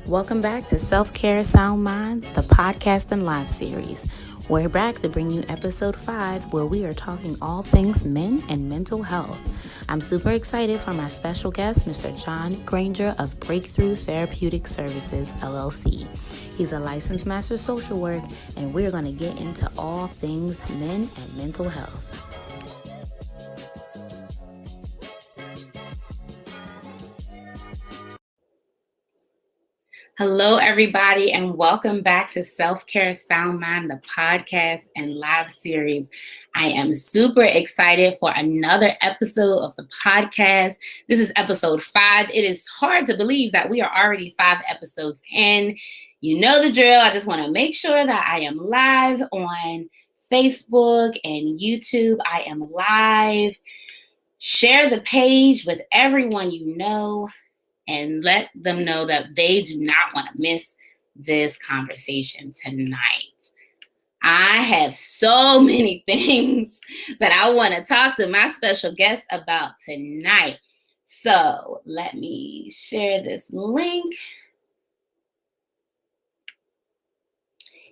Welcome back to Self-Care Sound Mind, the podcast and live series. We're back to bring you episode 5, where we are talking all things men and mental health. I'm super excited for my special guest, Mr. John Granger of Breakthrough Therapeutic Services, LLC. He's a licensed master social work, and we're going to get into all things men and mental health. Hello, everybody, and welcome back to Self-Care Sound Mind, the podcast and live series. I am super excited for another episode of the podcast. This is episode 5. It is hard to believe that we are already 5 episodes in. You know the drill. I just want to make sure that I am live on Facebook and YouTube. I am live. Share the page with everyone you know, and let them know that they do not want to miss this conversation tonight. I have so many things that I want to talk to my special guest about tonight. So let me share this link.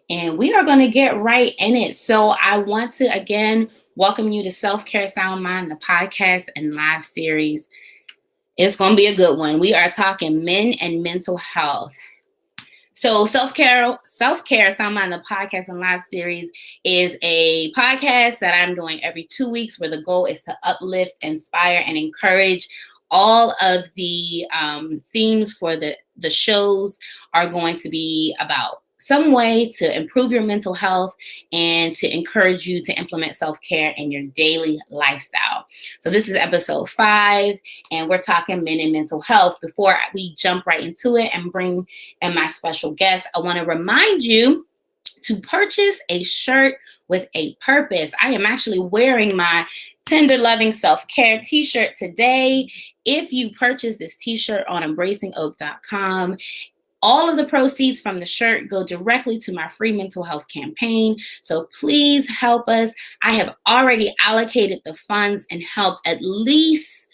And we are going to get right in it. So I want to, again, welcome you to Self-Care Sound Mind, the podcast and live series. It's going to be a good one. We are talking men and mental health. So Self-Care Sound Mind, the podcast and live series is a podcast that I'm doing every 2 weeks where the goal is to uplift, inspire, and encourage. All of the themes for the shows are going to be about some way to improve your mental health and to encourage you to implement self-care in your daily lifestyle. So this is episode 5, and we're talking men and mental health. Before we jump right into it and bring in my special guest, I want to remind you to purchase a shirt with a purpose. I am actually wearing my Tender Loving Self-Care t-shirt today. If you purchase this t-shirt on embracingoak.com, all of the proceeds from the shirt go directly to my free mental health campaign. So please help us. I have already allocated the funds and helped at least,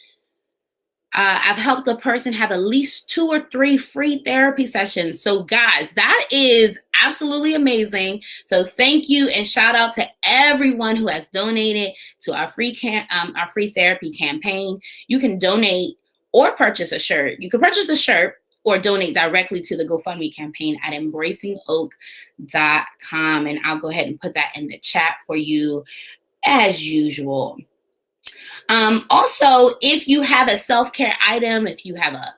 I've helped a person have at least 2 or 3 free therapy sessions. So guys, that is absolutely amazing. So thank you and shout out to everyone who has donated to our free therapy campaign. You can donate or purchase a shirt. You can purchase a shirt or donate directly to the GoFundMe campaign at embracingoak.com. And I'll go ahead and put that in the chat for you as usual. Also, if you have a self-care item, if you have a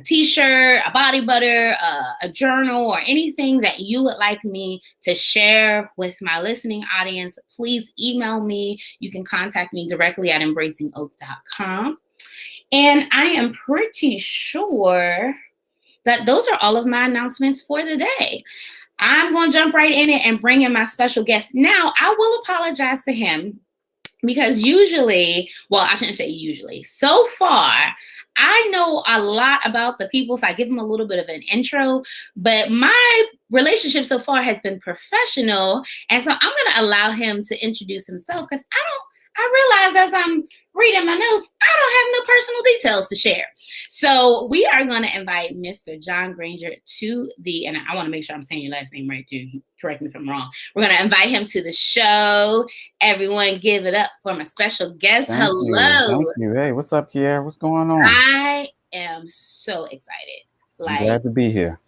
t-shirt, a body butter, a journal, or anything that you would like me to share with my listening audience, please email me. You can contact me directly at embracingoak.com. And I am pretty sure that those are all of my announcements for the day. I'm going to jump right in it and bring in my special guest. Now, I will apologize to him because usually, well, I shouldn't say usually. So far, I know a lot about the people, so I give them a little bit of an intro, but my relationship so far has been professional, and so I'm going to allow him to introduce himself because I realize as I'm reading my notes, I don't have no personal details to share. So we are going to invite Mr. John Granger to and I want to make sure I'm saying your last name right too. Correct me if I'm wrong. We're going to invite him to the show. Everyone give it up for my special guest. Hello. Thank you. Hey, what's up, Kiara? What's going on? I am so excited. I'm glad to be here.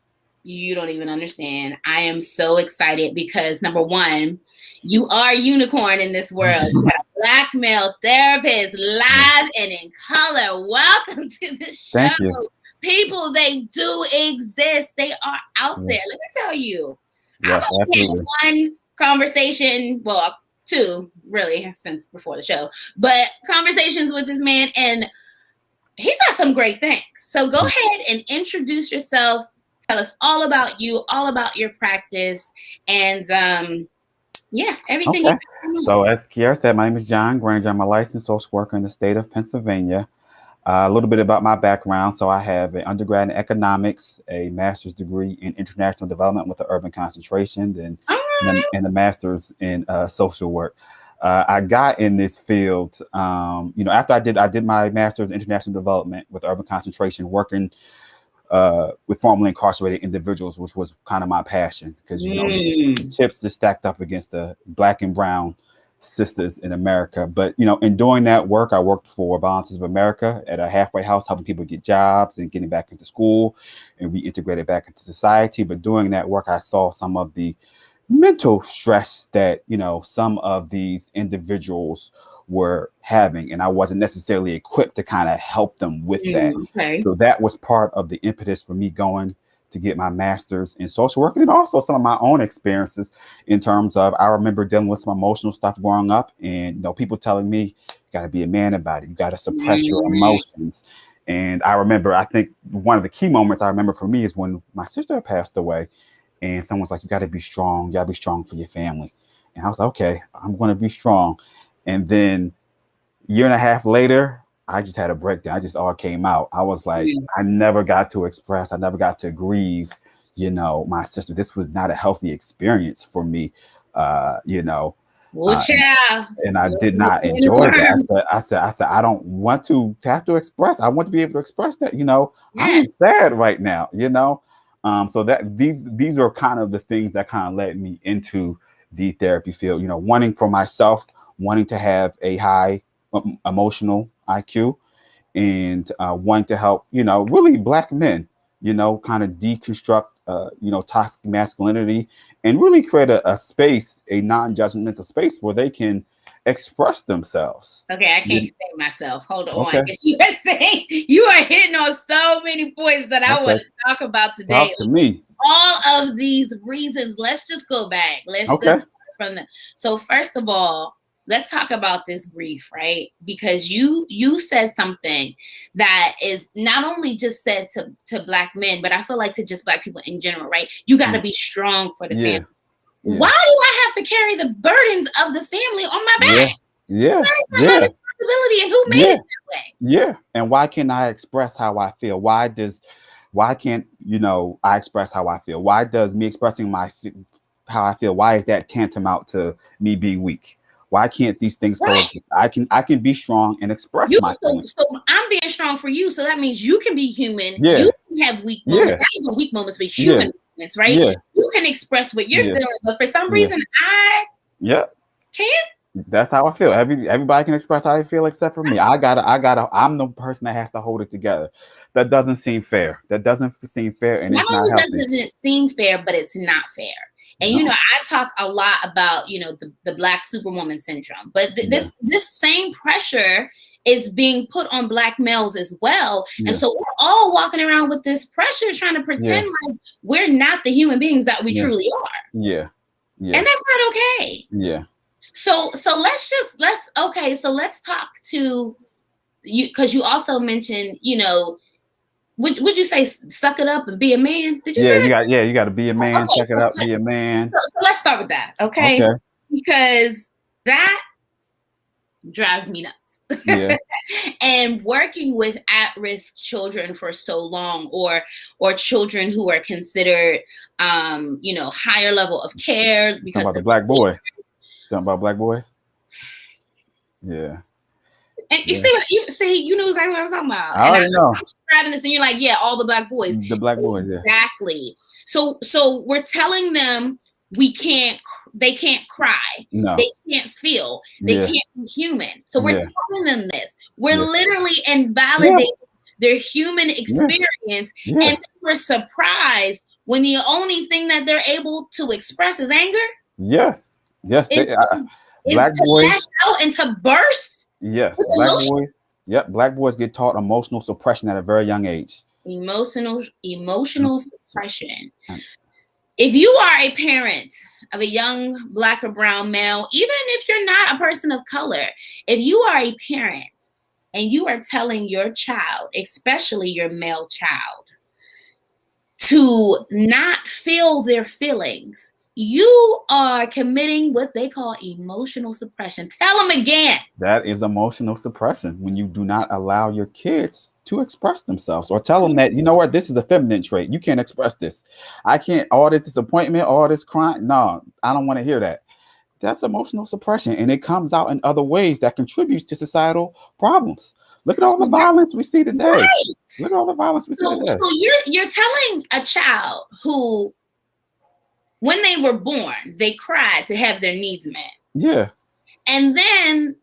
You don't even understand. I am so excited because, number one, you are a unicorn in this world. You got a Black male therapist, live and in color. Welcome to the show. Thank you. People, they do exist. They are out there. Let me tell you. Yes, I've had one conversation, well, 2, really, since before the show, but conversations with this man, and he does some great things. So go ahead and introduce yourself. Tell us all about you, all about your practice, and everything. Okay. So as Kiara said, my name is John Granger. I'm a licensed social worker in the state of Pennsylvania. A little bit about my background. So I have an undergrad in economics, a master's degree in international development with an urban concentration, and a master's in social work. I got in this field, after I did my master's in international development with urban concentration, working with formerly incarcerated individuals, which was kind of my passion, because the chips is stacked up against the Black and brown sisters in America. But in doing that work, I worked for Volunteers of America at a halfway house, helping people get jobs and getting back into school and reintegrated back into society. But doing that work, I saw some of the mental stress that some of these individuals were having, and I wasn't necessarily equipped to kind of help them with that. Okay. So that was part of the impetus for me going to get my master's in social work, and also some of my own experiences in terms of, I remember dealing with some emotional stuff growing up, and people telling me, you got to be a man about it, you got to suppress your emotions. And I remember, I think one of the key moments I remember for me is when my sister passed away, and someone's like, you got to be strong, you got to be strong for your family. And I was like, okay, I'm going to be strong. And then a year and a half later, I just had a breakdown. I just all came out. I was like, I never got to express, I never got to grieve, my sister. This was not a healthy experience for me, and I did not enjoy that. I said, I don't want to have to express. I want to be able to express that, I am sad right now, so that these are kind of the things that kind of led me into the therapy field, wanting for myself, wanting to have a high emotional IQ, and wanting to help, really Black men, kind of deconstruct, toxic masculinity, and really create a space, a non-judgmental space where they can express themselves. Okay, I can't say myself. Hold on. Okay. You are saying, you are hitting on so many points that I want to talk about today. Talk to me. All of these reasons. Let's just go back. Let's start from the. So first of all, let's talk about this grief, right? Because you said something that is not only just said to Black men, but I feel like to just Black people in general, right? You got to be strong for the family. Yeah. Why do I have to carry the burdens of the family on my back? Yeah. Why is that my responsibility, and who made it that way? Yeah. And why can't I express how I feel? Why can't I express how I feel? Why does me expressing how I feel, why is that tantamount to me being weak? Why can't these things coexist? I can be strong and express my feelings. So I'm being strong for you, so that means you can be human. Yeah. You can have weak moments, not even weak moments, but human moments, right? Yeah. You can express what you're feeling, but for some reason I can't. That's how I feel. Everybody can express how they feel except for me. I'm the person that has to hold it together. That doesn't seem fair. And not it's not only healthy. doesn't it seem fair, but it's not fair. And I talk a lot about the Black Superwoman syndrome, but this same pressure is being put on Black males as well. And so we're all walking around with this pressure, trying to pretend like we're not the human beings that we truly are. Yeah. And that's not okay. Yeah. So let's talk to you, because you also mentioned, would you say suck it up and be a man? Did you say that? You got to be a man, suck it up, be a man. So let's start with that, okay? Because that drives me nuts. Yeah. And working with at-risk children for so long, or children who are considered higher level of care, because about the Black boys. Talking about Black boys? Yeah. And you see, you know exactly what I was talking about. I already know. I'm describing this, and you're like, yeah, all the Black boys. The Black boys, exactly. So we're telling them they can't cry. No. They can't feel. They can't be human. So we're telling them this. We're literally invalidating their human experience, and we're surprised when the only thing that they're able to express is anger. Yes. Black to boys lash out and to burst. Yes, Black boys. Yep, Black boys get taught emotional suppression at a very young age. Emotional suppression. If you are a parent of a young Black or brown male, even if you're not a person of color, if you are a parent and you are telling your child, especially your male child, to not feel their feelings, you are committing what they call emotional suppression. Tell them again. That is emotional suppression, when you do not allow your kids to express themselves, or tell them that, this is a feminine trait. You can't express this. I can't, all this disappointment, all this crying. No, I don't want to hear that. That's emotional suppression, and it comes out in other ways that contributes to societal problems. Look at all the violence we see today. Right. Look at all the violence we see today. So you're telling a child who, when they were born, they cried to have their needs met. Yeah. And then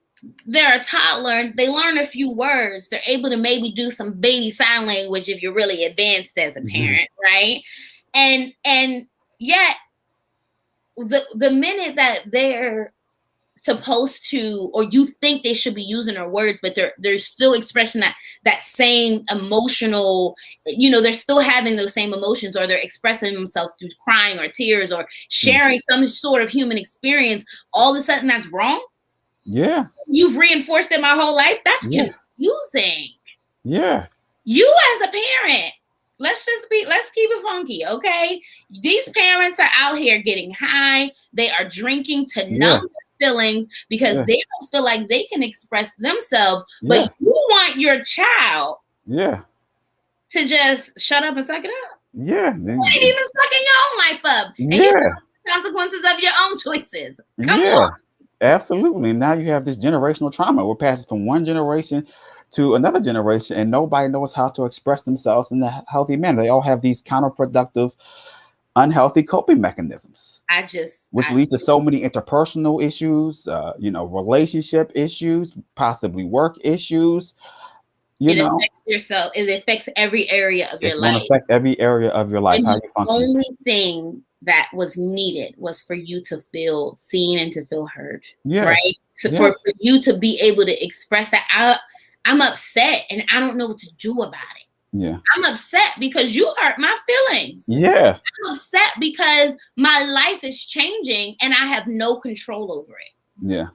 they're a toddler, they learn a few words, they're able to maybe do some baby sign language if you're really advanced as a parent, right? And yet the minute that they're supposed to, or you think they should be using their words, but they're still expressing that same emotional, they're still having those same emotions, or they're expressing themselves through crying or tears or sharing some sort of human experience, all of a sudden that's wrong. Yeah. You've reinforced it my whole life. That's confusing. Yeah. You as a parent, let's keep it funky, okay? These parents are out here getting high. They are drinking to numb their feelings because they don't feel like they can express themselves. But you want your child to just shut up and suck it up. Yeah. You ain't even sucking your own life up. And you have the consequences of your own choices. Come on. Absolutely. Now you have this generational trauma. We're passing from one generation to another generation, and nobody knows how to express themselves in a healthy manner. They all have these counterproductive, unhealthy coping mechanisms. Which leads to so many interpersonal issues, relationship issues, possibly work issues. Affects yourself. It affects every area of your life. It's going to affect every area of your life, how you function. The only thing that was needed was for you to feel seen and to feel heard. Right? So for you to be able to express that, I'm upset and I don't know what to do about it. Yeah. I'm upset because you hurt my feelings. Yeah. I'm upset because my life is changing and I have no control over it. Yeah.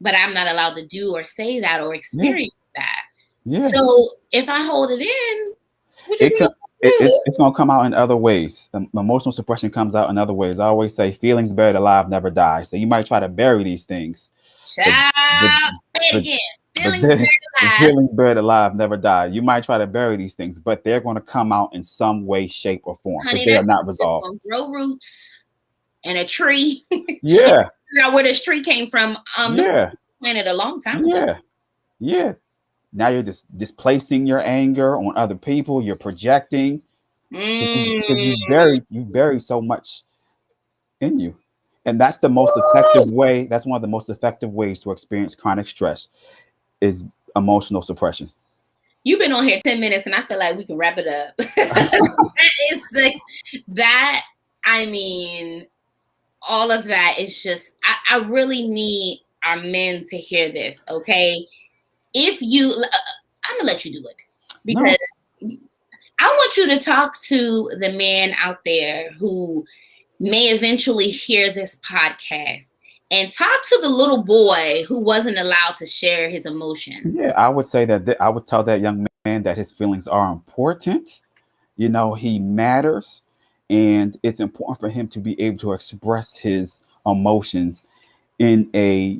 But I'm not allowed to do or say that or experience that. Yeah. So if I hold it in, it's going to come out in other ways. Emotional suppression comes out in other ways. I always say feelings buried alive never die. So you might try to bury these things. Feelings buried alive never die. You might try to bury these things, but they're going to come out in some way, shape, or form because they are not resolved. Grow roots in a tree. Yeah. Figure out where this tree came from. Planted a long time ago. Yeah. Now you're just displacing your anger on other people. You're projecting because you bury so much in you. And that's the most effective way. That's one of the most effective ways to experience chronic stress is emotional suppression. You've been on here 10 minutes and I feel like we can wrap it up. All of that is just, I really need our men to hear this, okay? I'm gonna let you do it because I want you to talk to the man out there who may eventually hear this podcast and talk to the little boy who wasn't allowed to share his emotions. Yeah, I would say that I would tell that young man that his feelings are important. He matters, and it's important for him to be able to express his emotions in a,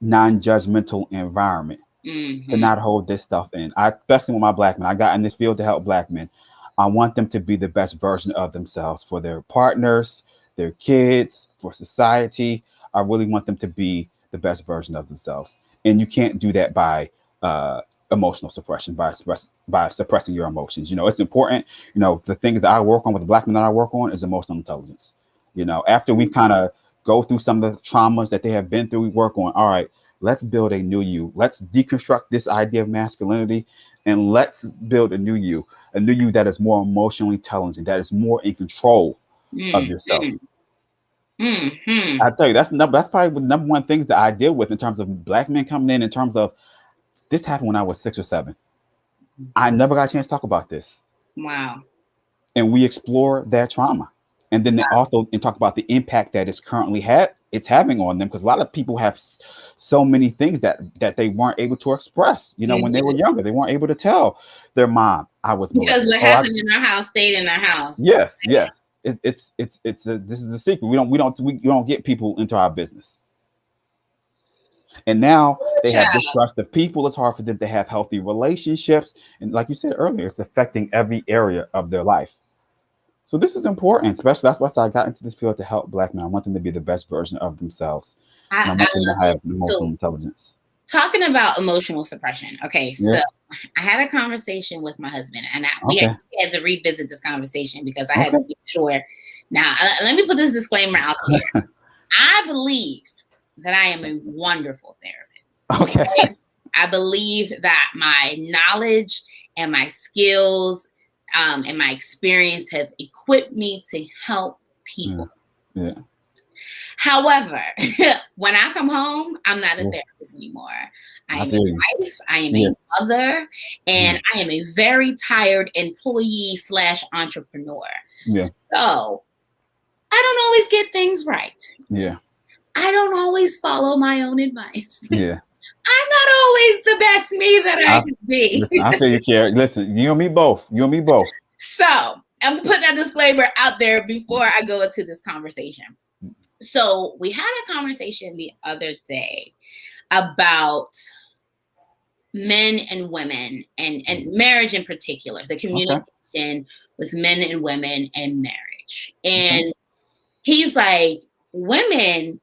non-judgmental environment. To not hold this stuff in. Especially with my black men, I got in this field to help black men. I want them to be the best version of themselves for their partners, their kids, for society. I really want them to be the best version of themselves. And you can't do that by emotional suppression, by suppressing your emotions. It's important. The things that I work on with the black men that I work on is emotional intelligence. After we've kind of go through some of the traumas that they have been through, we work on, all right, let's build a new you. Let's deconstruct this idea of masculinity and let's build a new you that is more emotionally intelligent, that is more in control of yourself. I tell you, that's probably the number one things that I deal with in terms of black men coming in terms of this happened when I was 6 or 7. I never got a chance to talk about this. Wow. And we explore that trauma. And then also talk about the impact that it's having on them, because a lot of people have so many things that they weren't able to express. When they were younger, they weren't able to tell their mom, "I was molested." Because what happened in our house stayed in our house. Yes. This is a secret. We don't get people into our business. And now they have distrust of people. It's hard for them to have healthy relationships, and like you said earlier, it's affecting every area of their life. So this is important, especially that's why I got into this field to help black men. I want them to be the best version of themselves. I want them to have emotional intelligence. talking about emotional suppression. Okay, so Yeah. I had a conversation with my husband, and we Okay. had to revisit this conversation because I had Okay. to make sure. Now, let me put this disclaimer out there. I believe that I am a wonderful therapist. Okay. I believe that my knowledge and my skills and my experience have equipped me to help people. Yeah. However, when I come home, I'm not a Yeah. therapist anymore. I I am a feel you. wife, I am Yeah. a mother, and I am a very tired employee / entrepreneur. Yeah. So I don't always get things right. Yeah. I don't always follow my own advice. Yeah. I'm not always the best me that I could be. Listen, I feel you, Carrie. Listen, you and me both. You and me both. So I'm putting that disclaimer out there before I go into this conversation. So we had a conversation the other day about men and women and marriage in particular, the communication with men and women and marriage. And he's like, women,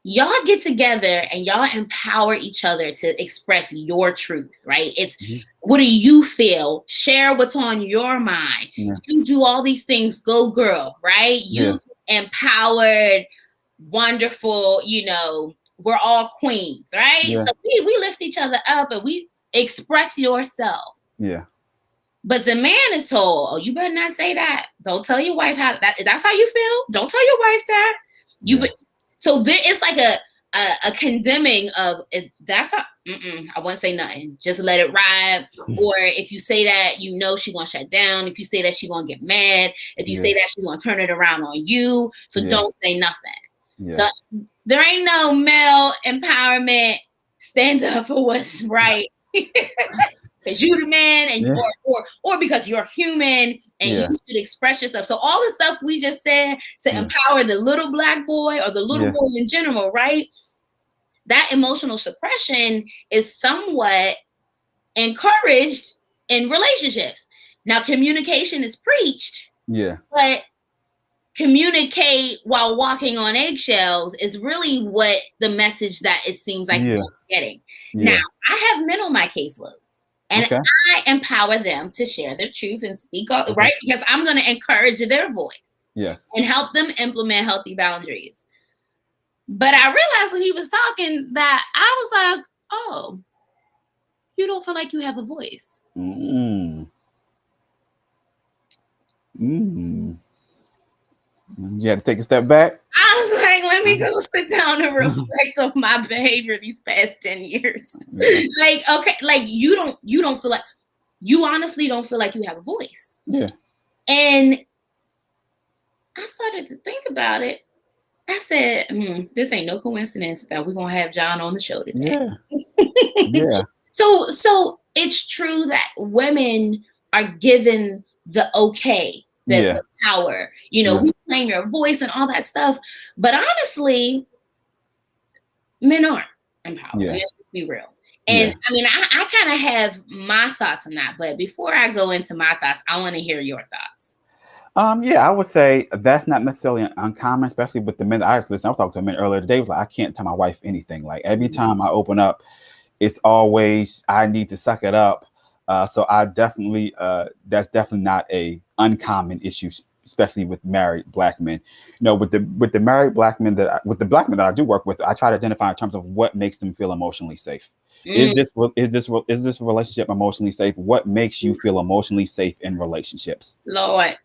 y'all get together and y'all empower each other to express your truth, right? It's what do you feel? Share what's on your mind. Yeah. You do all these things, go girl, right? You empowered, wonderful, we're all queens, right? Yeah. So we lift each other up and we express yourself. Yeah. But the man is told, oh, you better not say that. Don't tell your wife that's how you feel. Don't tell your wife that. So there it's like a condemning of that's how I won't say nothing. Just let it ride. Or if you say that, she's gonna shut down. If you say that, she's gonna get mad. If you say that, she's gonna turn it around on you. So don't say nothing. Yeah. So there ain't no male empowerment. Stand up for what's right. Because you're the man, and or because you're human and you should express yourself. So all the stuff we just said to empower the little black boy or the little boy in general, right? That emotional suppression is somewhat encouraged in relationships. Now, communication is preached, but communicate while walking on eggshells is really what the message that it seems like we're getting. Now, I have men on my caseload. And I empower them to share their truth and speak up, right? Because I'm going to encourage their voice and help them implement healthy boundaries. But I realized when he was talking that I was like, oh, you don't feel like you have a voice. You had to take a step back. I was like, let me go sit down and reflect on my behavior these past 10 years. You don't feel like, you honestly don't feel like you have a voice. Yeah. And I started to think about it. I said, this ain't no coincidence that we're going to have John on the show today. Yeah. So it's true that women are given the okay. The power, we claim your voice and all that stuff. But honestly, men aren't empowered. Let's just be real. And I mean, I kind of have my thoughts on that. But before I go into my thoughts, I want to hear your thoughts. I would say that's not necessarily uncommon, especially with the men. I was talking to a man earlier today. Was like, I can't tell my wife anything. Like every time I open up, it's always I need to suck it up. So I definitely that's definitely not a uncommon issue, especially with married black men. With the married black men with the black men that I do work with, I try to identify in terms of what makes them feel emotionally safe. Is this relationship emotionally safe? What makes you feel emotionally safe in relationships? Lord,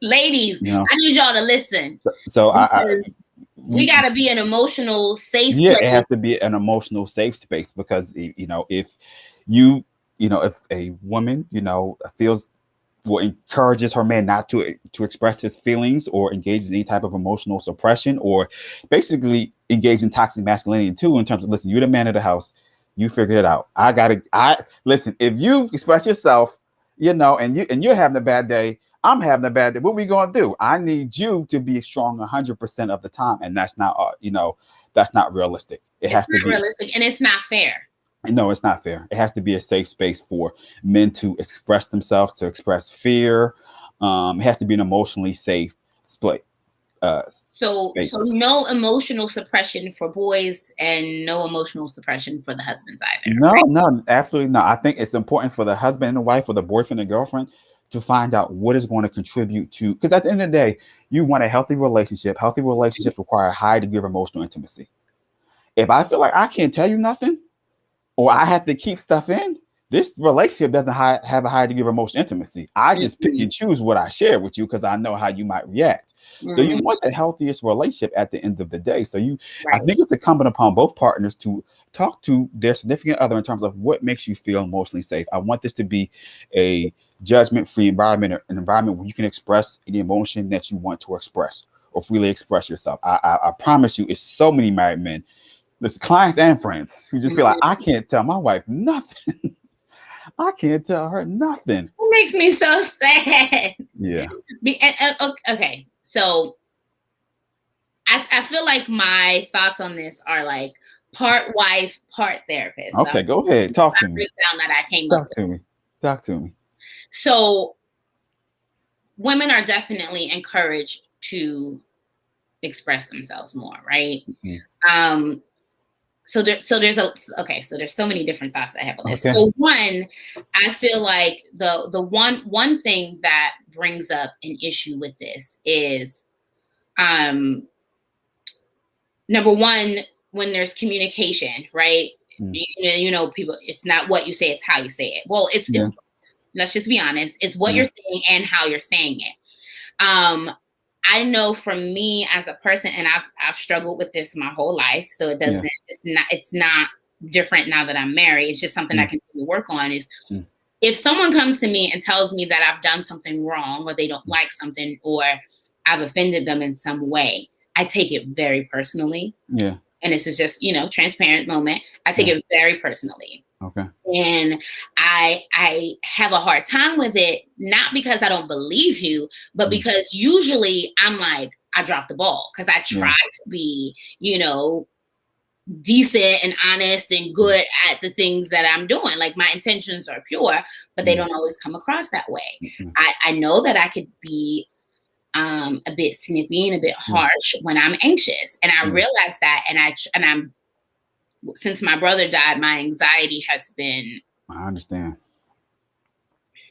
ladies, I need y'all to listen. So we got to be an emotional safe place. It has to be an emotional safe space because if a woman feels or encourages her man not to express his feelings or engages in any type of emotional suppression or basically engage in toxic masculinity too, in terms of, listen, you're the man of the house, you figure it out. Listen, if you express yourself, and you're having a bad day, I'm having a bad day. What we gonna do? I need you to be strong 100% of the time, and that's not that's not realistic. It's not realistic, and it's not fair. No, it's not fair. It has to be a safe space for men to express themselves, to express fear. It has to be an emotionally safe split. So space. no emotional suppression for boys and no emotional suppression for the husbands either. No, right? no, absolutely not. I think it's important for the husband and the wife or the boyfriend and girlfriend to find out what is going to contribute to, because at the end of the day, you want a healthy relationship. Healthy relationships require a high degree of emotional intimacy. If I feel like I can't tell you nothing or I have to keep stuff in, this relationship doesn't have a high degree of emotional intimacy. I just pick and choose what I share with you because I know how you might react. So you want the healthiest relationship at the end of the day. So I think it's incumbent upon both partners to talk to their significant other in terms of what makes you feel emotionally safe. I want this to be a judgment-free environment, or an environment where you can express any emotion that you want to express or freely express yourself. I promise you, it's so many married men, listen, clients and friends, who just feel like, I can't tell my wife nothing. I can't tell her nothing. It makes me so sad. Yeah. Okay, so I feel like my thoughts on this are like part wife, part therapist. Okay, go ahead. Talk to me. Breakdown that I came up with. Talk to me. So women are definitely encouraged to express themselves more, right? So there's so many different thoughts I have on this. Okay. So one, I feel like the one thing that brings up an issue with this is number one, when there's communication, right? You know, people, it's not what you say, it's how you say it. Well, it's let's just be honest, it's what you're saying and how you're saying it. I know from me as a person, and I've struggled with this my whole life, so it doesn't, it's not different now that I'm married. It's just something I continue to work on is if someone comes to me and tells me that I've done something wrong or they don't like something or I've offended them in some way, I take it very personally. Yeah. And this is just, you know, transparent moment. I take it very personally. Okay. And I have a hard time with it, not because I don't believe you, but because usually I'm like, I dropped the ball because I try to be, you know, decent and honest and good at the things that I'm doing. Like my intentions are pure, but they don't always come across that way. I know that I could be a bit snippy and a bit harsh when I'm anxious. And I realize that, and I'm since my brother died, my anxiety has been. I understand.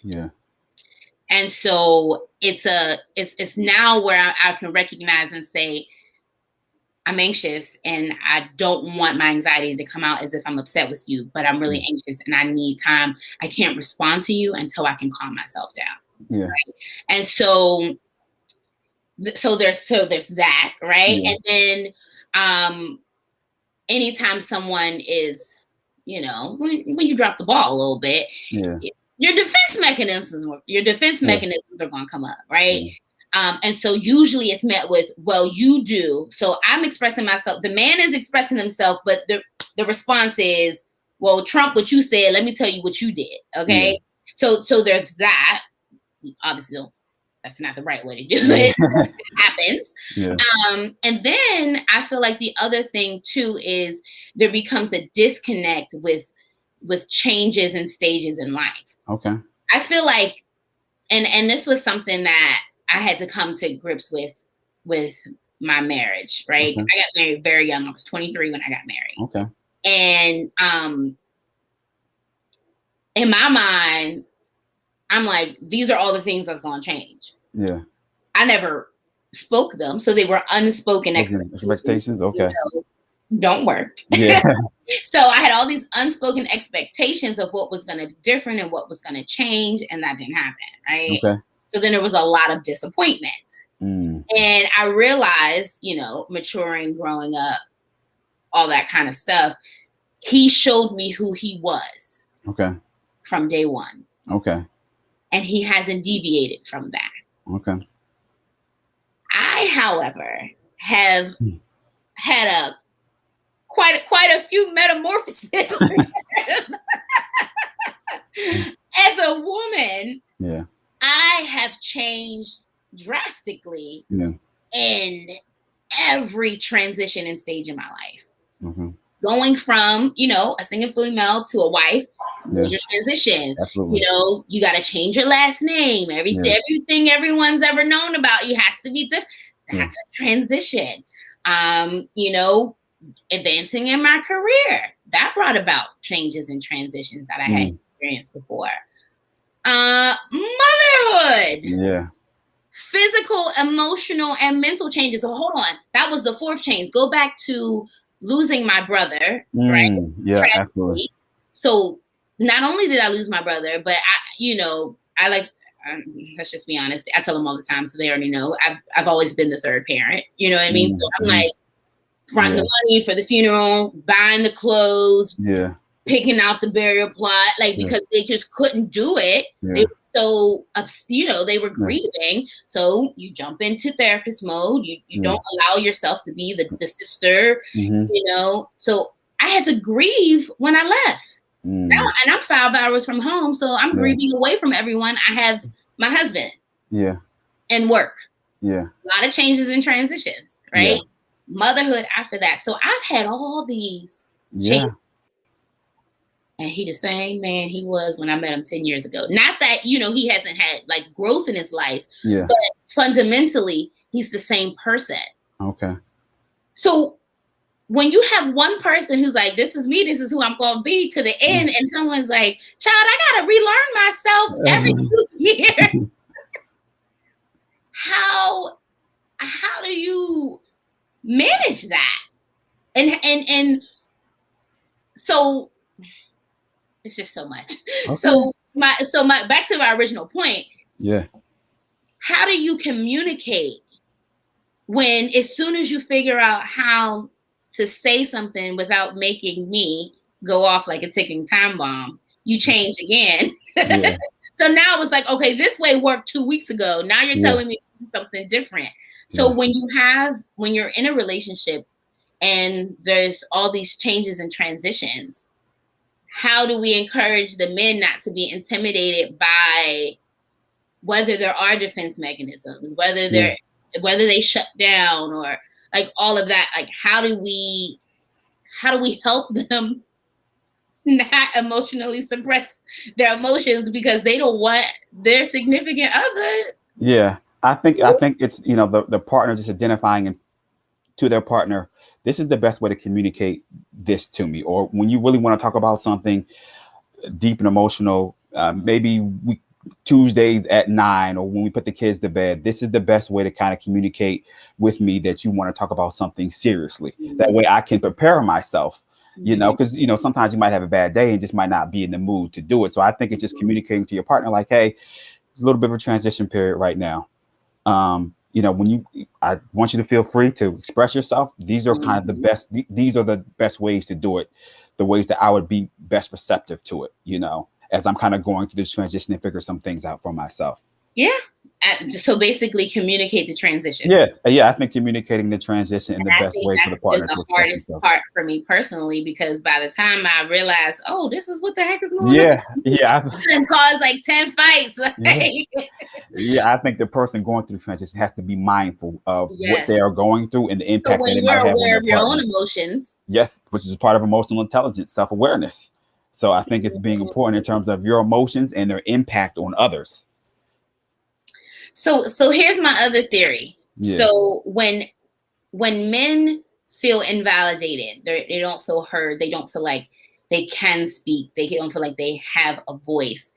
Yeah. And so it's now where I can recognize and say, I'm anxious and I don't want my anxiety to come out as if I'm upset with you, but I'm really anxious and I need time. I can't respond to you until I can calm myself down. Yeah. Right? And so there's that, right? Yeah. And then anytime someone is, you know, when you drop the ball a little bit, your defense mechanisms are going to come up, right? And so usually it's met with, well, you do. So I'm expressing myself. The man is expressing himself, but the response is, well, Trump, what you said, let me tell you what you did. Okay. Yeah. So there's that. Obviously, that's not the right way to do it. It happens. Yeah. And then I feel like the other thing too is there becomes a disconnect with changes and stages in life. Okay. I feel like, and this was something that I had to come to grips with my marriage, right? Okay. I got married very young. I was 23 when I got married. Okay. And in my mind, I'm like, these are all the things that's going to change. Yeah. I never spoke them. So they were unspoken expectations. Okay. You know, don't work. Yeah. So I had all these unspoken expectations of what was going to be different and what was going to change. And that didn't happen. Right. Okay. So then there was a lot of disappointment. And I realized, you know, maturing, growing up, all that kind of stuff, he showed me who he was. Okay. From day one. Okay. And he hasn't deviated from that. Okay. I, however, have had quite a few metamorphoses as a woman. Yeah. I have changed drastically in every transition and stage in my life. Mm-hmm. Going from, you know, a single female to a wife, major transition. Absolutely. You know, you got to change your last name. Everything everyone's ever known about you has to be That's a transition. You know, advancing in my career, that brought about changes and transitions that I had experienced before. Motherhood. Yeah. Physical, emotional, and mental changes. So hold on. That was the fourth change. Go back to losing my brother, right? Yeah, Tragically. absolutely. So not only did I lose my brother, but I like, let's just be honest. I tell them all the time, so they already know. I've always been the third parent. You know what I mean? So I'm like fronting the money for the funeral, buying the clothes, picking out the burial plot, like because they just couldn't do it. They were so they were grieving. So you jump into therapist mode. You don't allow yourself to be the sister. So I had to grieve when I left. Now, and I'm 5 hours from home, so I'm grieving away from everyone. I have my husband. And work. A lot of changes and transitions, right? Motherhood after that. So I've had all these changes. And he the same man he was when I met him 10 years ago. Not that, he hasn't had like growth in his life, but fundamentally, he's the same person. Okay. So when you have one person who's like, this is me, this is who I'm going to be to the end, and someone's like, child, I got to relearn myself every 2 years. How do you manage that? And so it's just so much. Okay. So my back to my original point. Yeah. How do you communicate when as soon as you figure out how to say something without making me go off like a ticking time bomb, you change again? Yeah. So now it's like, okay, this way worked 2 weeks ago. Now you're telling me something different. So when you're in a relationship and there's all these changes and transitions, how do we encourage the men not to be intimidated by whether there are defense mechanisms, whether they shut down or like all of that? Like, how do we help them not emotionally suppress their emotions because they don't want their significant other? Yeah, I think it's the partner just identifying to their partner, this is the best way to communicate this to me. Or when you really want to talk about something deep and emotional, maybe Tuesdays at 9, or when we put the kids to bed, this is the best way to kind of communicate with me that you want to talk about something seriously. That way I can prepare myself, because, sometimes you might have a bad day and just might not be in the mood to do it. So I think it's just communicating to your partner like, hey, it's a little bit of a transition period right now. I want you to feel free to express yourself. These are kind of the best. These are the best ways to do it. The ways that I would be best receptive to it, as I'm kind of going through this transition and figure some things out for myself. Yeah. So basically communicate the transition. Yes. Yeah. I think communicating the transition in the best way for the partner. That's the hardest part for me personally, because by the time I realize, oh, this is what the heck is going on. Yeah. And cause like 10 fights. Yeah. I think the person going through the transition has to be mindful of what they are going through and the impact that it might have on their partner. Aware of your own emotions. Yes, which is part of emotional intelligence, self-awareness. So I think it's being important in terms of your emotions and their impact on others. So here's my other theory. Yeah. So when men feel invalidated, they don't feel heard, they don't feel like they can speak, they don't feel like they have a voice,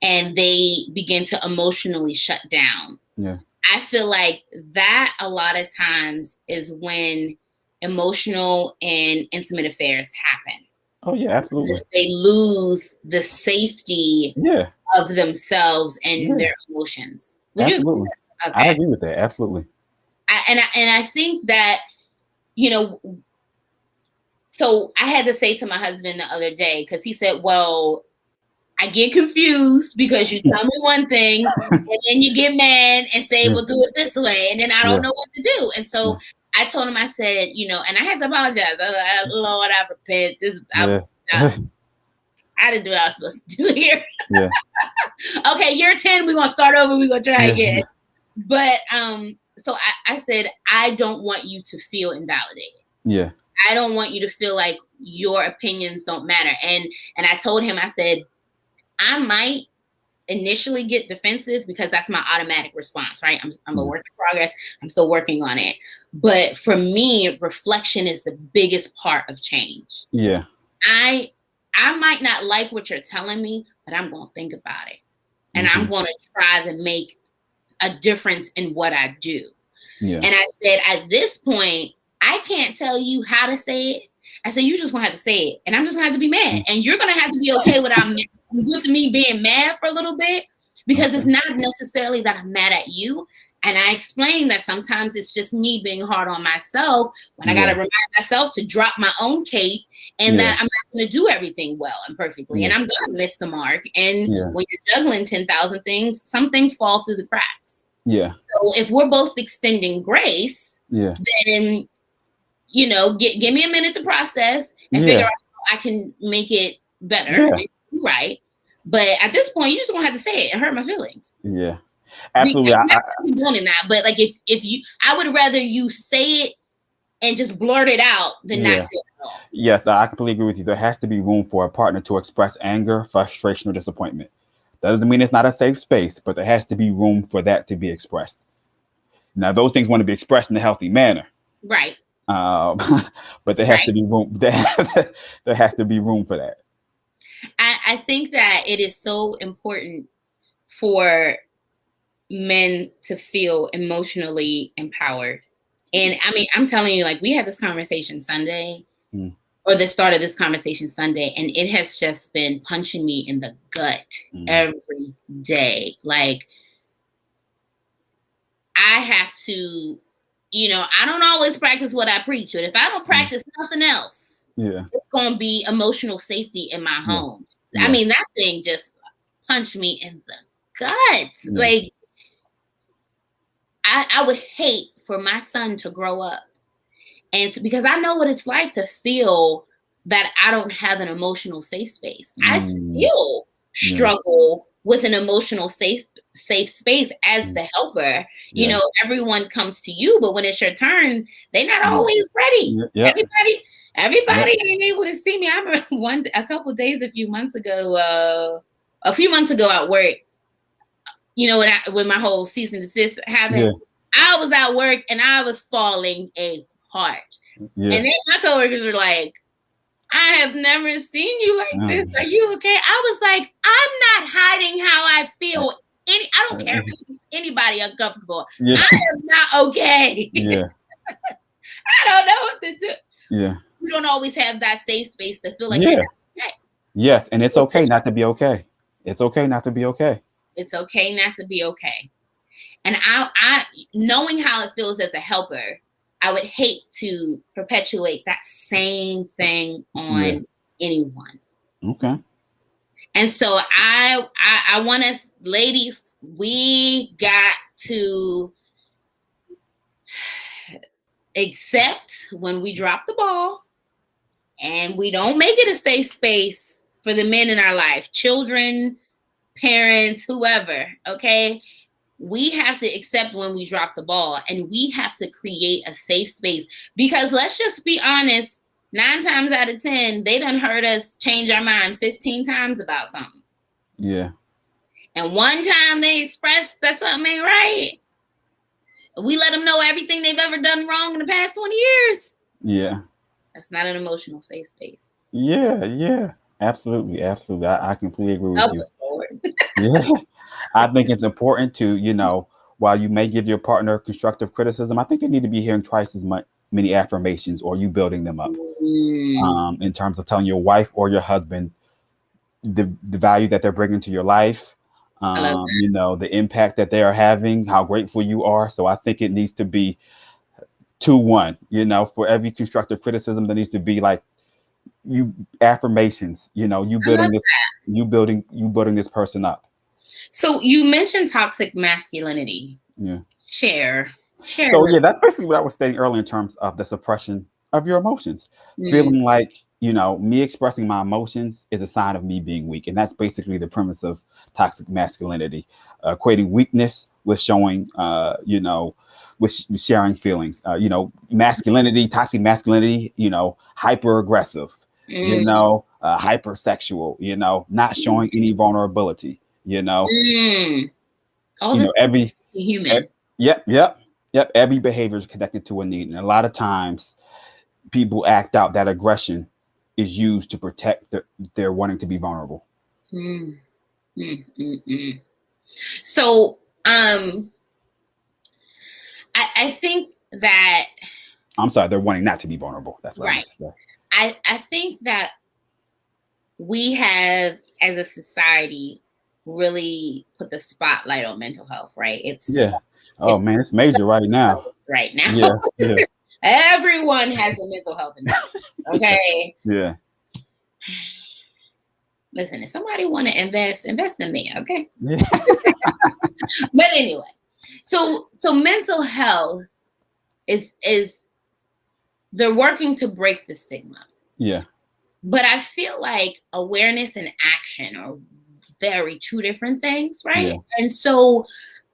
and they begin to emotionally shut down. Yeah. I feel like that a lot of times is when emotional and intimate affairs happen. Oh yeah, absolutely. Because they lose the safety of themselves and their emotions. Would absolutely. You agree? Okay. I agree with that. Absolutely. I think that, so I had to say to my husband the other day, because he said, well, I get confused because you tell me one thing and then you get mad and say, well, do it this way. And then I don't know what to do. And so I told him, I said, and I had to apologize. I was like, Lord, I repent. I didn't do what I was supposed to do here. Yeah. Okay, you're 10. We're going to start over. We're going to try again. But so I said, I don't want you to feel invalidated. Yeah. I don't want you to feel like your opinions don't matter. And I told him, I said, I might initially get defensive because that's my automatic response, right? I'm a work in progress. I'm still working on it. But for me, reflection is the biggest part of change. Yeah. I might not like what you're telling me, but I'm going to think about it. And I'm going to try to make a difference in what I do. Yeah. And I said, at this point, I can't tell you how to say it. I said, you just going to have to say it. And I'm just going to have to be mad. And you're going to have to be okay with me being mad for a little bit, because it's not necessarily that I'm mad at you. And I explained that sometimes it's just me being hard on myself when I got to remind myself to drop my own cape, and that I'm not going to do everything well and perfectly. And I'm going to miss the mark. And when you're juggling 10,000 things, some things fall through the cracks. Yeah. So if we're both extending grace, then, you know, give me a minute to process and figure out how I can make it better. Right. But at this point, you just gonna have to say it and hurt my feelings. Yeah. Absolutely. I'm doing that. But like if you, I would rather you say it and just blurt it out than not say it at all. Yes, I completely agree with you. There has to be room for a partner to express anger, frustration, or disappointment. That doesn't mean it's not a safe space, but there has to be room for that to be expressed. Now, those things want to be expressed in a healthy manner. Right. But there has to be room. There has to be room for that. I think that it is so important for men to feel emotionally empowered. And I mean, I'm telling you, like, we had this conversation Sunday, or the start of this conversation Sunday, and it has just been punching me in the gut every day. Like, I have to, you know, I don't always practice what I preach, but if I don't practice nothing else, it's going to be emotional safety in my home. I mean, that thing just punched me in the gut. Like, I would hate for my son to grow up because I know what it's like to feel that I don't have an emotional safe space. I still struggle with an emotional safe space as the helper. You know, everyone comes to you, but when it's your turn, they're not always ready. Everybody ain't able to see me. I remember a few months ago at work, you know, when my whole cease and desist happened, I was at work and I was falling apart. And then my coworkers were like, I have never seen you like this. Are you okay? I was like, I'm not hiding how I feel. I don't care if it makes anybody uncomfortable. I am not okay. I don't know what to do. You don't always have that safe space to feel like you're not okay. Yes, and it's okay not to be okay. It's okay not to be okay. It's okay not to be okay. And I knowing how it feels as a helper, I would hate to perpetuate that same thing on anyone. Okay. And so I want us, ladies, we got to accept when we drop the ball and we don't make it a safe space for the men in our life, children, parents, whoever, okay? We have to accept when we drop the ball, and we have to create a safe space, because let's just be honest, 9 times out of 10, they done heard us change our mind 15 times about something. Yeah. And one time they express that something ain't right, we let them know everything they've ever done wrong in the past 20 years. Yeah. That's not an emotional safe space. Yeah. Absolutely. I completely agree with you. I think it's important to, you know, while you may give your partner constructive criticism, I think you need to be hearing twice as many affirmations, or you building them up in terms of telling your wife or your husband the value that they're bringing to your life, you know, the impact that they are having, how grateful you are. So I think it needs to be 2-1, you know, for every constructive criticism, there needs to be like you affirmations, you know, you building this person up. So you mentioned toxic masculinity. Yeah. Share. So that's basically what I was stating earlier in terms of the suppression of your emotions. Feeling like, you know, me expressing my emotions is a sign of me being weak. And that's basically the premise of toxic masculinity, equating weakness with showing, you know, with sharing feelings, you know, masculinity, toxic masculinity, you know, hyper aggressive, you know, hypersexual, you know, not showing any vulnerability. You know, All you the know, every, human. yep. Every behavior is connected to a need, and a lot of times people act out that aggression is used to protect their wanting to be vulnerable. Mm, mm, mm, mm. So, I think that I'm sorry, they're wanting not to be vulnerable. That's what I right. meant to say. I think that we have, as a society, really put the spotlight on mental health. Right? Yeah. Oh It's man, it's major right now. right now. Yeah. Yeah. Everyone has a mental health issue. Okay. Yeah. Listen, if somebody want to invest in me. Okay. Yeah. But anyway, so mental health is they're working to break the stigma. Yeah. But I feel like awareness and action are very two different things, right? Yeah. And so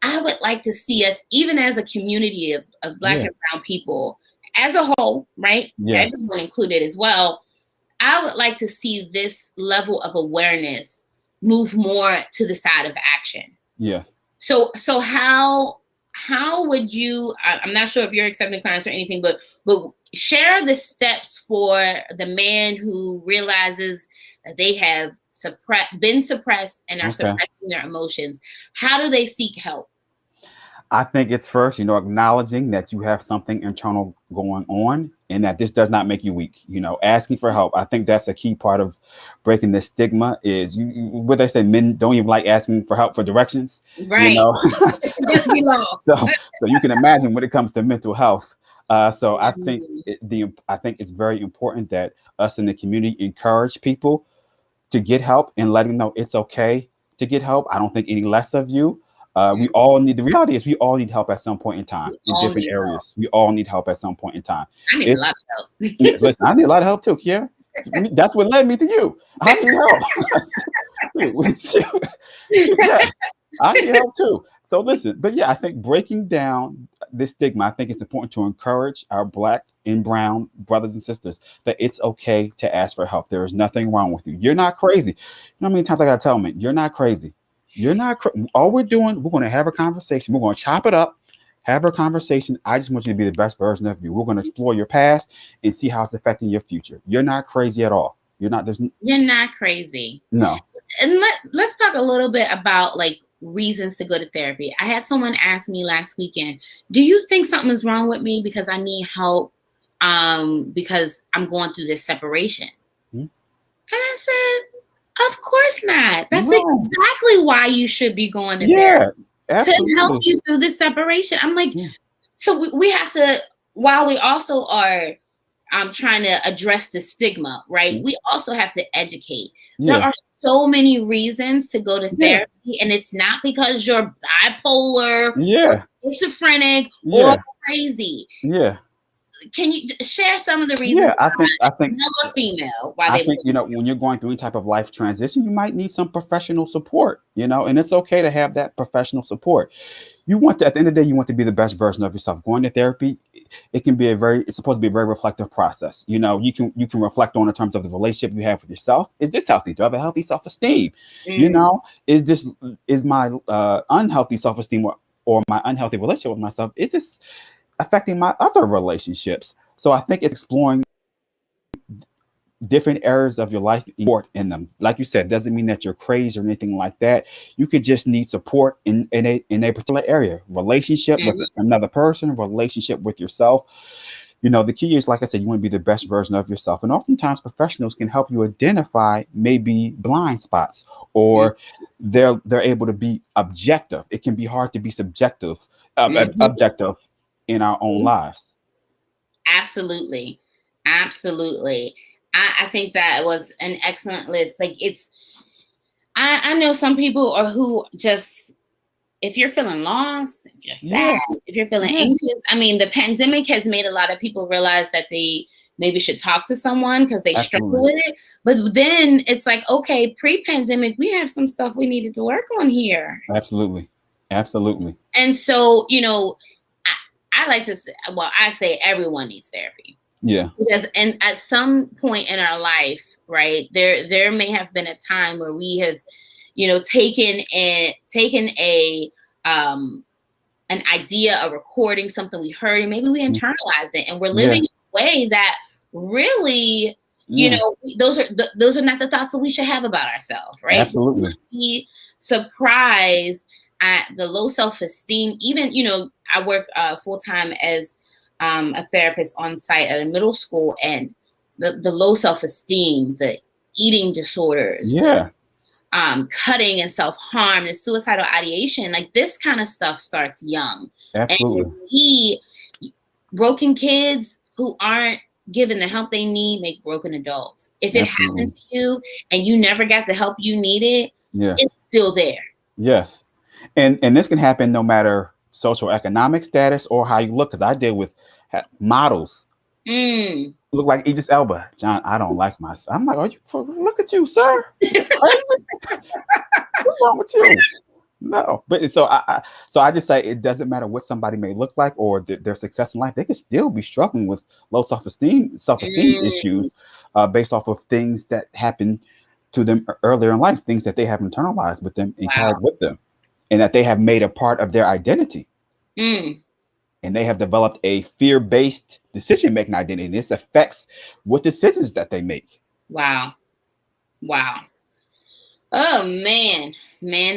I would like to see us, even as a community of Black Yeah. and brown people, as a whole, right? Yeah. Everyone included as well. I would like to see this level of awareness move more to the side of action. Yeah. So how would you? I'm not sure if you're accepting clients or anything, but share the steps for the man who realizes that they have been suppressed and are Okay. suppressing their emotions. How do they seek help? I think it's first, acknowledging that you have something internal going on and that this does not make you weak. Asking for help. I think that's a key part of breaking the stigma is what they say, men don't even like asking for help for directions. Right. Just be lost. So you can imagine when it comes to mental health. So I think I think it's very important that us in the community encourage people to get help and letting them know it's okay to get help. I don't think any less of you. The reality is we all need help at some point in time in different areas. We all need help at some point in time. I need a lot of help. Yeah, listen, I need a lot of help too, Kiara. That's what led me to you. I need help. Yes, I need help too. So listen, but yeah, I think breaking down this stigma, I think it's important to encourage our Black and brown brothers and sisters that it's okay to ask for help. There is nothing wrong with you. You're not crazy. You know how many times I gotta tell them, you're not crazy. You're not. All we're doing, we're going to have a conversation. We're going to chop it up, have a conversation. I just want you to be the best version of you. We're going to explore your past and see how it's affecting your future. You're not crazy at all. You're not. You're not crazy. No. And let's talk a little bit about reasons to go to therapy. I had someone ask me last weekend, do you think something is wrong with me because I need help because I'm going through this separation? And I said, of course not. That's exactly why you should be going to therapy, to help you through this separation. I'm like, so we have to, while we also are trying to address the stigma, right? We also have to educate. There are so many reasons to go to therapy, and it's not because you're bipolar or schizophrenic or crazy. Yeah. Can you share some of the reasons? Yeah, I think male or female. I think when you're going through any type of life transition, you might need some professional support. And it's okay to have that professional support. You want to, at the end of the day, you want to be the best version of yourself. Going to therapy, it's supposed to be a very reflective process. You can reflect on in terms of the relationship you have with yourself. Is this healthy? Do I have a healthy self-esteem? Is my unhealthy self-esteem or my unhealthy relationship with myself, is this affecting my other relationships? So I think it's exploring different areas of your life in them. Like you said, doesn't mean that you're crazy or anything like that. You could just need support in a particular area, relationship with another person, relationship with yourself. The key is, like I said, you want to be the best version of yourself. And oftentimes professionals can help you identify maybe blind spots, or they're able to be objective. It can be hard to be subjective, objective in our own lives. Absolutely. I think that was an excellent list. I know some people who just, if you're feeling lost, if you're sad, if you're feeling anxious, I mean, the pandemic has made a lot of people realize that they maybe should talk to someone because they struggle with it. But then it's like, okay, pre-pandemic, we have some stuff we needed to work on here. Absolutely. And so, I like to say, I say everyone needs therapy. Yeah. Because at some point in our life, right, there may have been a time where we have taking an idea, a recording, something we heard, and maybe we internalized it, and we're living in a way that really, those are not the thoughts that we should have about ourselves, right? Absolutely. Be surprised at the low self-esteem. Even, I work full-time as a therapist on site at a middle school, and the low self-esteem, the eating disorders, cutting and self-harm, the suicidal ideation, like this kind of stuff starts young. Absolutely. And broken kids who aren't given the help they need make broken adults. If it happened to you and you never got the help you needed, it's still there. Yes. And this can happen no matter socioeconomic status or how you look, because I deal with models look like Idris Elba. John, I don't like myself. I'm like, look at you, sir. What's wrong with you? No, but so I just say it doesn't matter what somebody may look like or their success in life. They can still be struggling with low self-esteem issues based off of things that happened to them earlier in life, things that they have internalized with them and carried with them, and that they have made a part of their identity. And they have developed a fear-based decision-making identity. And this affects what decisions that they make. Wow. Oh man.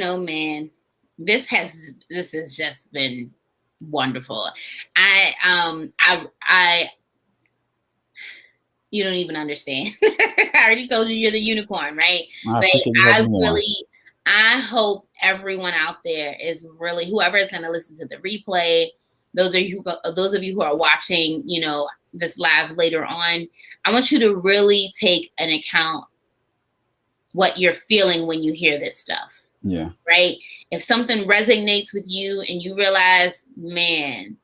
Oh man. This has just been wonderful. I you don't even understand. I already told you you're the unicorn, right? I hope everyone out there is really, whoever is going to listen to the replay, those of you who are watching, this live later on, I want you to really take an account what you're feeling when you hear this stuff. Yeah. Right? If something resonates with you and you realize, man,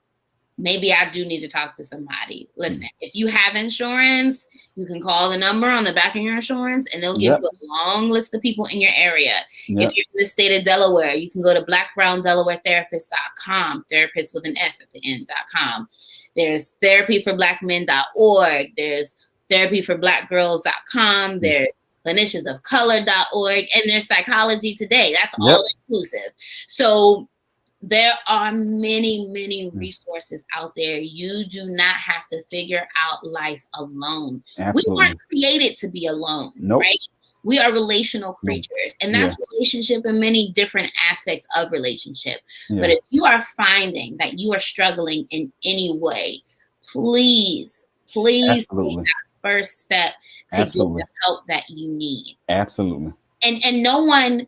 maybe I do need to talk to somebody. Listen, if you have insurance, you can call the number on the back of your insurance and they'll give you a long list of people in your area. If you're in the state of Delaware, you can go to blackbrowndelawaretherapist.com, therapist with an S at the end.com. There's therapyforblackmen.org. There's therapyforblackgirls.com. There's cliniciansofcolor.org, and there's Psychology Today. That's all inclusive. So there are many, many resources out there. You do not have to figure out life alone. Absolutely. We weren't created to be alone, right? We are relational creatures, and that's relationship in many different aspects of relationship. But if you are finding that you are struggling in any way, please take that first step to get the help that you need. Absolutely. And no one,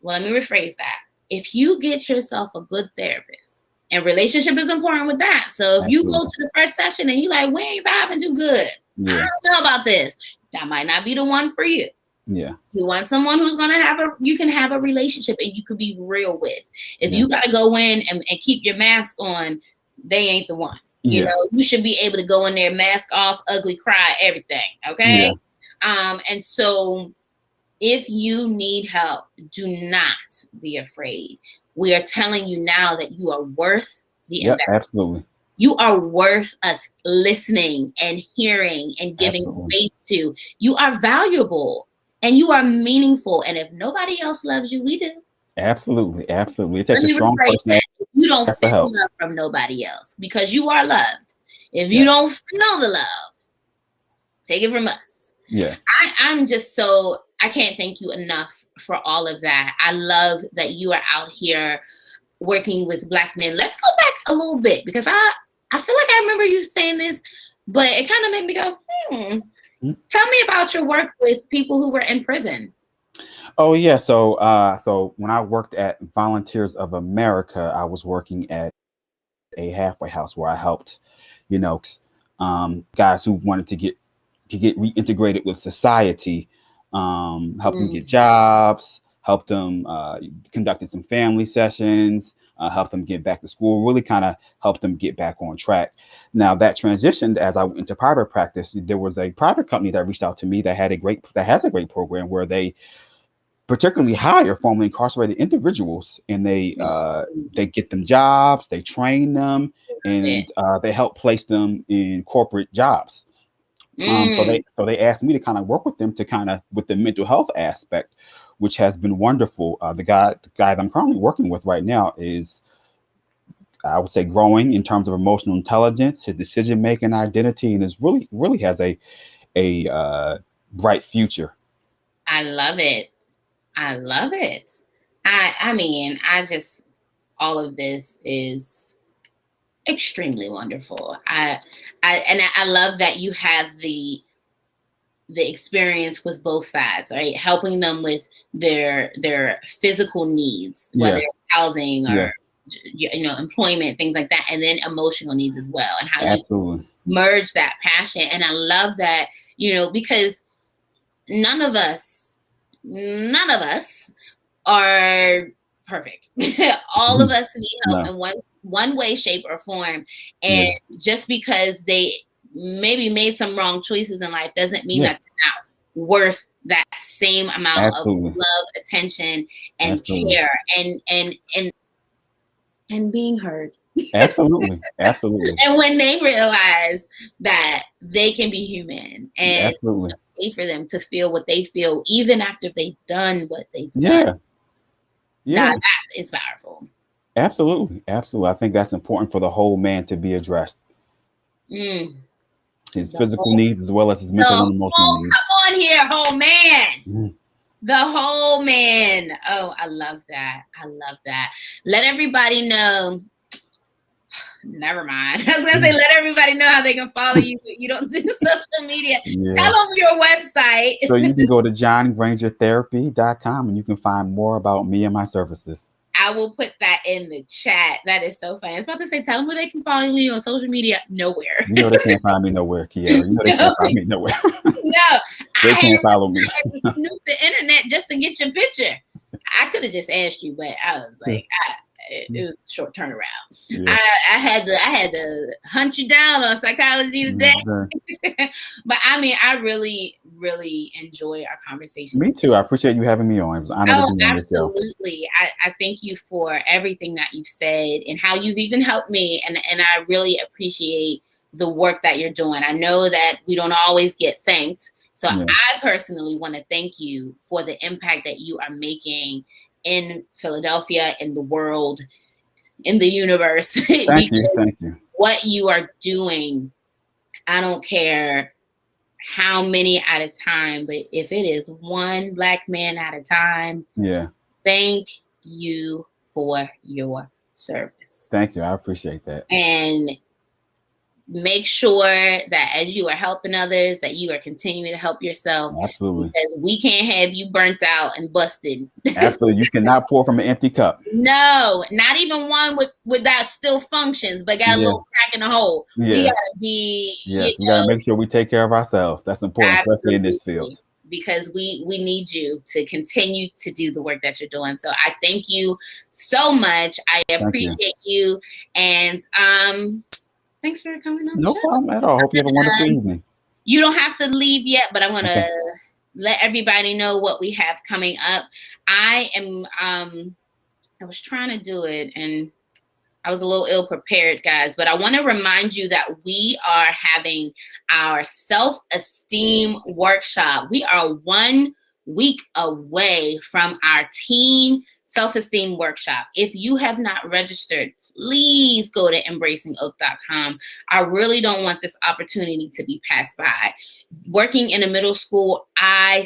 well, let me rephrase that. If you get yourself a good therapist, and relationship is important with that. So if you go to the first session and you're like, we ain't vibing too good, I don't know about this, that might not be the one for you. Yeah. You want someone who's going to you can have a relationship and you could be real with. If you got to go in and keep your mask on, they ain't the one. You know, you should be able to go in there, mask off, ugly cry, everything. Okay. And so if you need help, do not be afraid. We are telling you now that you are worth the investment. Absolutely. You are worth us listening and hearing and giving space to. You are valuable and you are meaningful. And if nobody else loves you, we do. Absolutely. It takes a strong person. You don't feel love from nobody else because you are loved. If you don't feel the love, take it from us. Yes. I'm just so, I can't thank you enough for all of that. I love that you are out here working with Black men. Let's go back a little bit because I feel like I remember you saying this, but it kind of made me go, Tell me about your work with people who were in prison. Oh, yeah. So when I worked at Volunteers of America, I was working at a halfway house where I helped, guys who wanted to get reintegrated with society, help them get jobs, help them conducted some family sessions, help them get back to school, really kind of help them get back on track. Now that transitioned as I went into private practice. There was a private company that reached out to me that has a great program where they particularly hire formerly incarcerated individuals, and they get them jobs, they train them, and they help place them in corporate jobs. So they asked me to kind of work with them with the mental health aspect, which has been wonderful. The guy that I'm currently working with right now is, I would say, growing in terms of emotional intelligence, his decision making, identity, and is really has a bright future. I love it. I love it. I mean, I just, all of this is extremely wonderful. I love that you have the experience with both sides, right? Helping them with their physical needs, whether Yes. it's housing or Yes. employment, things like that, and then emotional needs as well, and how you Absolutely. merge that passion. And I love that, because none of us are perfect. All of us need help No. in one way, shape, or form. And Yeah. just because they maybe made some wrong choices in life doesn't mean Yes. that they're not worth that same amount of Absolutely. love, attention, and Absolutely. care, and being heard. Absolutely. Absolutely. And when they realize that they can be human, and Absolutely. it's okay for them to feel what they feel, even after they've done what they've done. Yeah. Yeah. Now that is powerful. Absolutely. Absolutely. I think that's important for the whole man to be addressed. Mm. His The physical whole- needs as well as his mental and emotional needs. Come on here, whole man. Mm. The whole man. Oh, I love that. I love that. Let everybody know. Never mind. I was going to say, let everybody know how they can follow you, but you don't do social media. Yeah. Tell them your website. So you can go to johngrangertherapy.com and you can find more about me and my services. I will put that in the chat. That is so funny. I was about to say, tell them where they can follow you on social media. Nowhere. You know they can't find me nowhere, Kiara. You know they can't find me nowhere. No. They can't follow me. I had to snoop the internet just to get your picture. I could have just asked you, but I was like, it was a short turnaround. Yeah. I had to hunt you down on Psychology Today. But I mean, I really, really enjoy our conversation. Me too. I appreciate you having me on. It was an honor to be on your show. Absolutely. I thank you for everything that you've said and how you've even helped me. And I really appreciate the work that you're doing. I know that we don't always get thanked. So Yeah. I personally want to thank you for the impact that you are making in Philadelphia, in the world, in the universe. Thank you. Thank you. What you are doing, I don't care how many at a time, but if it is one Black man at a time, yeah. Thank you for your service. Thank you. I appreciate that. And make sure that as you are helping others, that you are continuing to help yourself. Absolutely. Because we can't have you burnt out and busted. Absolutely. You cannot pour from an empty cup. No, not even one with that still functions, but got a little crack in the hole. Yeah. We gotta be. Yes, we gotta make sure we take care of ourselves. That's important, especially in this field. Because we need you to continue to do the work that you're doing. So I thank you so much. I appreciate you. And thanks for coming on the show. No problem at all. Hope you have a wonderful evening. You don't have to leave yet, but I'm gonna let everybody know what we have coming up. I was trying to do it and I was a little ill prepared, guys, but I want to remind you that we are having our self-esteem workshop. We are 1 week away from our teen self-esteem workshop. If you have not registered, please go to embracingoak.com. I really don't want this opportunity to be passed by. Working in a middle school, I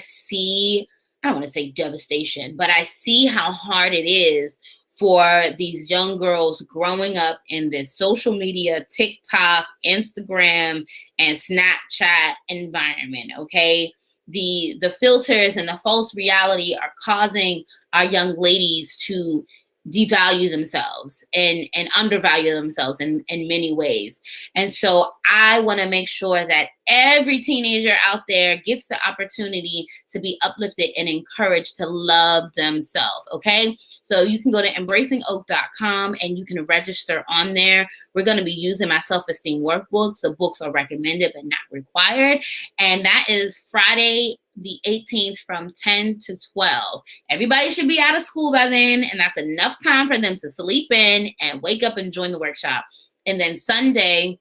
don't want to say devastation, but I see how hard it is for these young girls growing up in this social media, TikTok, Instagram, and Snapchat environment, okay? The filters and the false reality are causing our young ladies to devalue themselves and undervalue themselves in many ways. And so I want to make sure that every teenager out there gets the opportunity to be uplifted and encouraged to love themselves, okay? So you can go to embracingoak.com and you can register on there. We're going to be using my self-esteem workbooks. The books are recommended but not required. And that is Friday the 18th from 10 to 12. Everybody should be out of school by then, and that's enough time for them to sleep in and wake up and join the workshop. And then Sunday,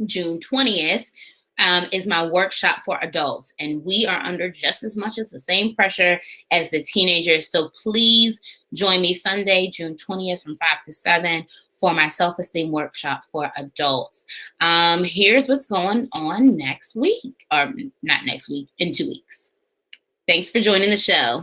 June 20th, is my workshop for adults. And we are under just as much as the same pressure as the teenagers. So please join me Sunday, June 20th from 5 to 7 for my self-esteem workshop for adults. Here's what's going on next week, or not next week, in 2 weeks. Thanks for joining the show.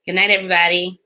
Good night, everybody.